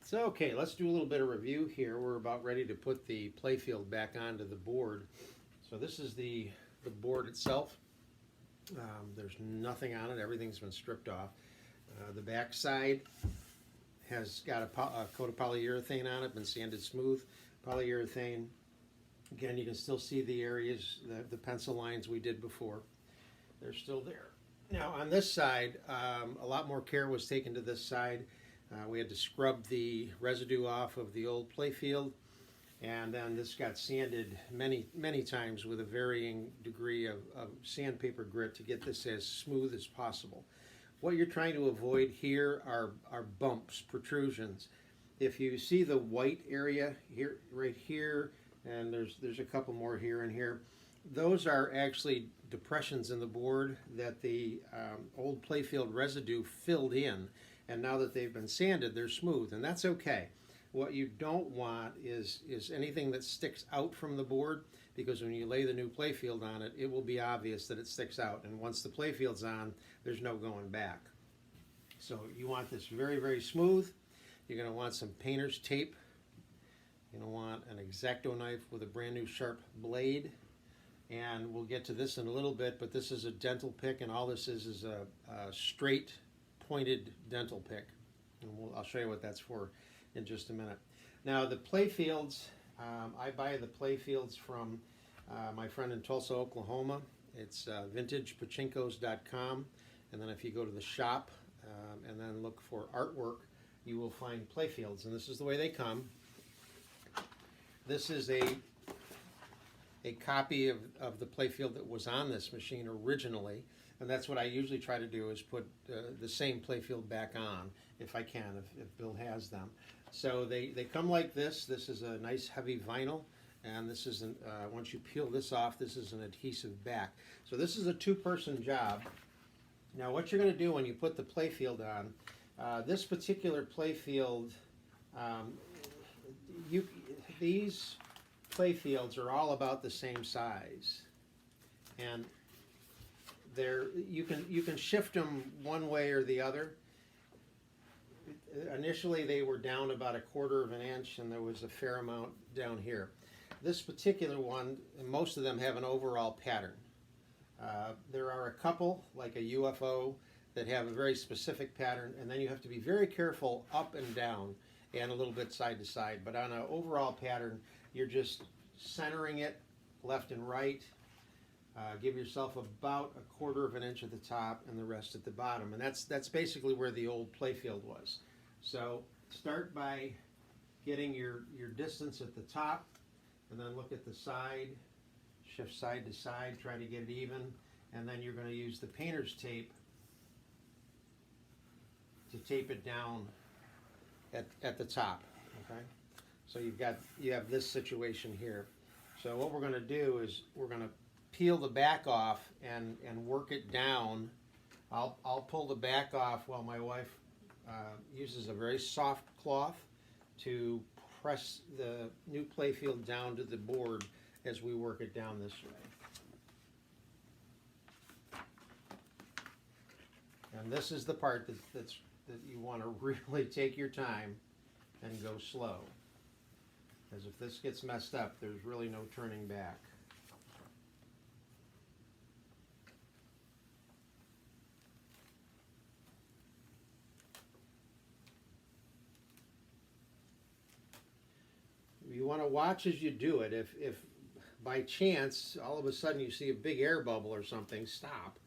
So, okay, let's do a little bit of review here. We're about ready to put the playfield back onto the board. So this is the board itself. There's nothing on it. Everything's been stripped off. The back side has got a coat of polyurethane on it, been sanded smooth. Polyurethane. Again, you can still see the areas, the pencil lines we did before. They're still there. Now on this side, a lot more care was taken to this side. We had to scrub the residue off of the old playfield, and then this got sanded many times with a varying degree of sandpaper grit to get this as smooth as possible. What you're trying to avoid here are bumps, protrusions. If you see the white area here, right here, and there's a couple more here and here, those are actually depressions in the board that the old playfield residue filled in, and now that they've been sanded, they're smooth, and that's okay. What you don't want is anything that sticks out from the board, because when you lay the new playfield on it, it will be obvious that it sticks out, and once the playfield's on, there's no going back. So you want this very, very smooth. You're going to want some painter's tape. You're going to want an X-Acto knife with a brand new sharp blade, and we'll get to this in a little bit, but this is a dental pick, and all this is a straight pointed dental pick, and I'll show you what that's for in just a minute. Now the playfields, I buy the playfields from my friend in Tulsa, Oklahoma. It's vintagepachinkos.com, and then if you go to the shop and then look for artwork, you will find playfields, and this is the way they come. This is a copy of the playfield that was on this machine originally, and that's what I usually try to do, is put the same playfield back on if I can, if Bill has them. So they come like this. This is a nice heavy vinyl, and this is once you peel this off, this is an adhesive back. So this is a two-person job. Now what you're going to do when you put the playfield on, this particular playfield, these playfields are all about the same size, and you can shift them one way or the other. Initially they were down about 1/4 of an inch, and there was a fair amount down here. This particular one, most of them have an overall pattern. There are a couple, like a UFO, that have a very specific pattern, and then you have to be very careful up and down and a little bit side to side. But on an overall pattern, you're just centering it left and right. Give yourself about 1/4 of an inch at the top and the rest at the bottom, and that's basically where the old playfield was. So start by getting your distance at the top, and then look at the side, shift side to side, try to get it even, and then you're going to use the painter's tape to tape it down at the top. Okay, so you have this situation here. So what we're going to do is we're going to peel the back off and work it down. I'll pull the back off while my wife uses a very soft cloth to press the new playfield down to the board as we work it down this way. And this is the part that you want to really take your time and go slow, because if this gets messed up, there's really no turning back. You want to watch as you do it. If by chance all of a sudden you see a big air bubble or something, stop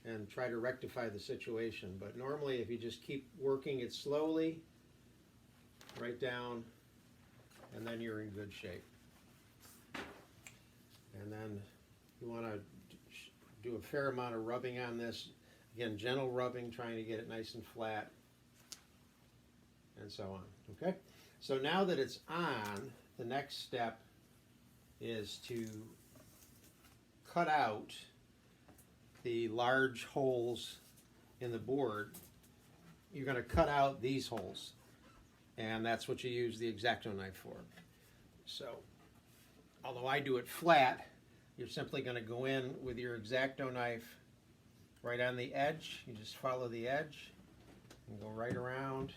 and try to rectify the situation. But normally, if you just keep working it slowly, right down, and then you're in good shape. And then you want to do a fair amount of rubbing on this. Again, gentle rubbing, trying to get it nice and flat, and so on. Okay? So now that it's on, the next step is to cut out the large holes in the board. You're going to cut out these holes, and that's what you use the X-Acto knife for. So, although I do it flat, you're simply going to go in with your X-Acto knife right on the edge. You just follow the edge and go right around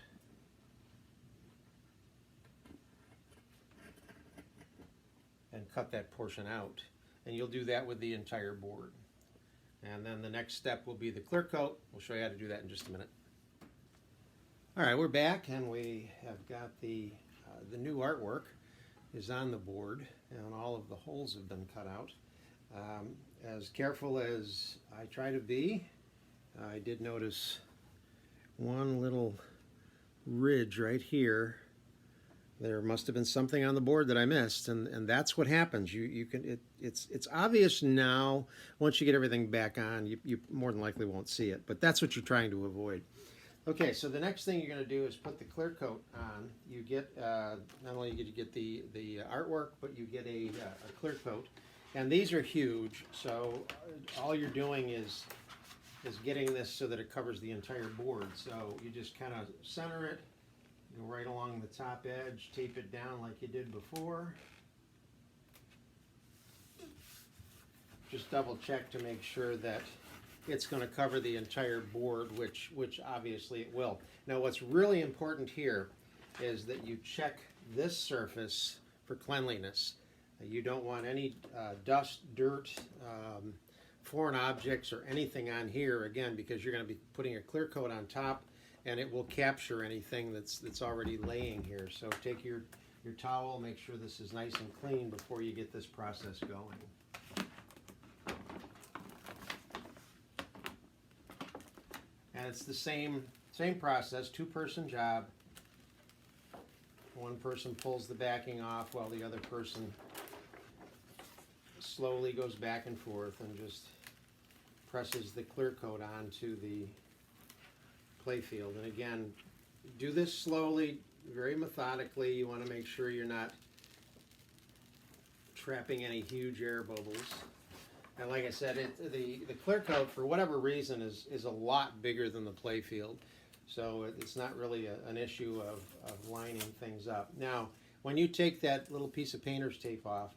cut that portion out. And you'll do that with the entire board. And then the next step will be the clear coat. We'll show you how to do that in just a minute. All right, we're back, and we have got the new artwork is on the board, and all of the holes have been cut out. As careful as I try to be, I did notice one little ridge right here. There must have been something on the board that I missed, and that's what happens. It's obvious now. Once you get everything back on, you more than likely won't see it, but that's what you're trying to avoid. Okay, so the next thing you're going to do is put the clear coat on. You get not only do you get the artwork, but you get a clear coat, and these are huge. So all you're doing is getting this so that it covers the entire board. So you just kind of center it, go right along the top edge, tape it down like you did before. Just double check to make sure that it's going to cover the entire board, which obviously it will. Now what's really important here is that you check this surface for cleanliness. You don't want any dust, dirt, foreign objects or anything on here, again, because you're going to be putting a clear coat on top, and it will capture anything that's already laying here. So take your towel, make sure this is nice and clean before you get this process going. And it's the same process, two-person job. One person pulls the backing off while the other person slowly goes back and forth and just presses the clear coat onto the playfield. And again, do this slowly, very methodically. You want to make sure you're not trapping any huge air bubbles. And like I said, the clear coat, for whatever reason, is a lot bigger than the playfield. So it's not really an issue of lining things up. Now, when you take that little piece of painter's tape off,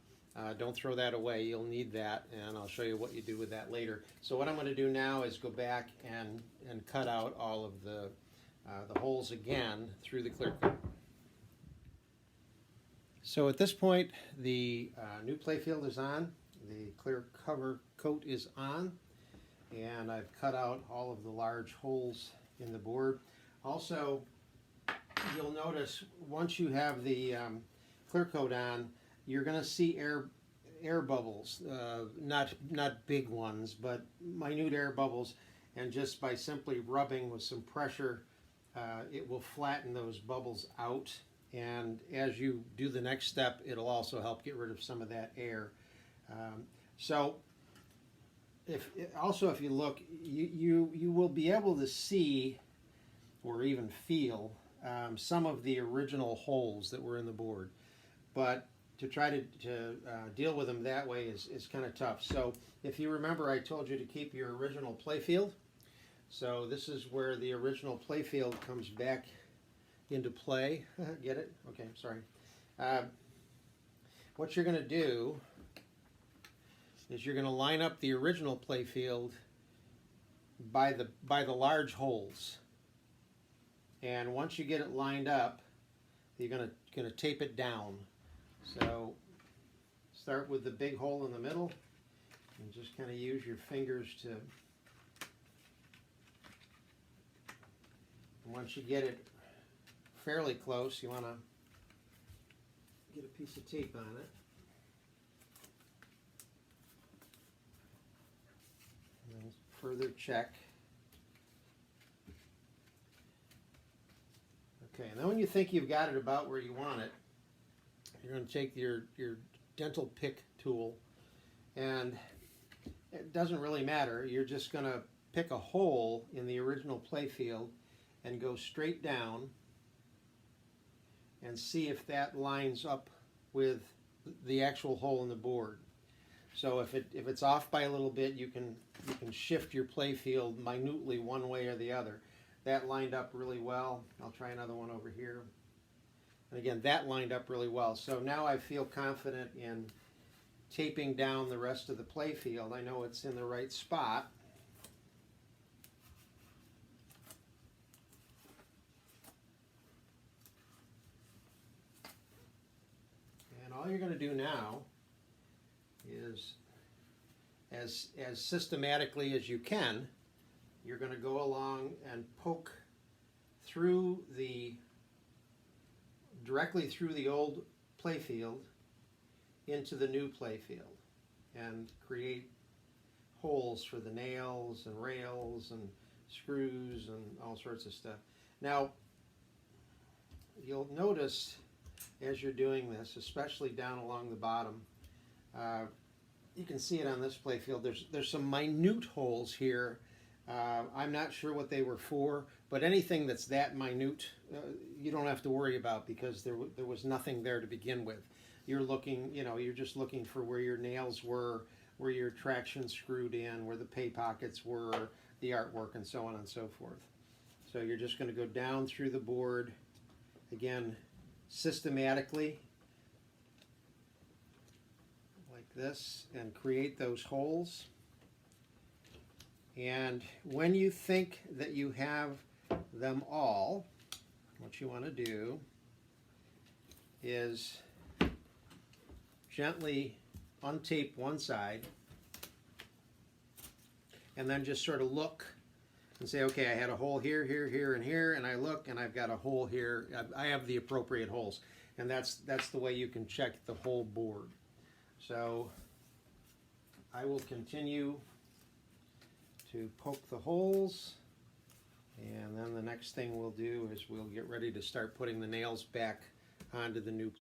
don't throw that away. You'll need that, and I'll show you what you do with that later. So what I'm going to do now is go back and cut out all of the holes again through the clear coat. So at this point, the new playfield is on. The clear cover coat is on, and I've cut out all of the large holes in the board. Also, you'll notice once you have the clear coat on, you're going to see air bubbles, not big ones, but minute air bubbles, and just by simply rubbing with some pressure, it will flatten those bubbles out. And as you do the next step, it'll also help get rid of some of that air. So if you look, you will be able to see or even feel some of the original holes that were in the board, but to try to deal with them that way is kind of tough. So if you remember, I told you to keep your original playfield. So this is where the original playfield comes back into play. Get it? Okay, sorry. What you're going to do is you're going to line up the original playfield by the large holes, and once you get it lined up, you're going to tape it down. So start with the big hole in the middle, and just kind of use your fingers to. And once you get it fairly close, you want to get a piece of tape on it. Further check. Okay, and then when you think you've got it about where you want it, you're going to take your dental pick tool, and it doesn't really matter. You're just going to pick a hole in the original playfield and go straight down and see if that lines up with the actual hole in the board. So if it's off by a little bit, you can shift your playfield minutely one way or the other. That lined up really well. I'll try another one over here. And again, that lined up really well. So now I feel confident in taping down the rest of the playfield. I know it's in the right spot. And all you're going to do now is as systematically as you can, you're going to go along and poke directly through the old playfield into the new playfield and create holes for the nails and rails and screws and all sorts of stuff. Now, you'll notice as you're doing this, especially down along the bottom, you can see it on this playfield, there's some minute holes here. I'm not sure what they were for, but anything that's that minute, you don't have to worry about, because there was nothing there to begin with. You're looking, you're just looking for where your nails were, where your traction screwed in, where the pay pockets were, the artwork, and so on and so forth. So you're just going to go down through the board, again, systematically, like this, and create those holes. And when you think that you have them all, what you want to do is gently untape one side and then just sort of look and say, okay, I had a hole here, here, here, and here, and I look and I've got a hole here. I have the appropriate holes, and that's the way you can check the whole board. So I will continue to poke the holes, and then the next thing we'll do is we'll get ready to start putting the nails back onto the new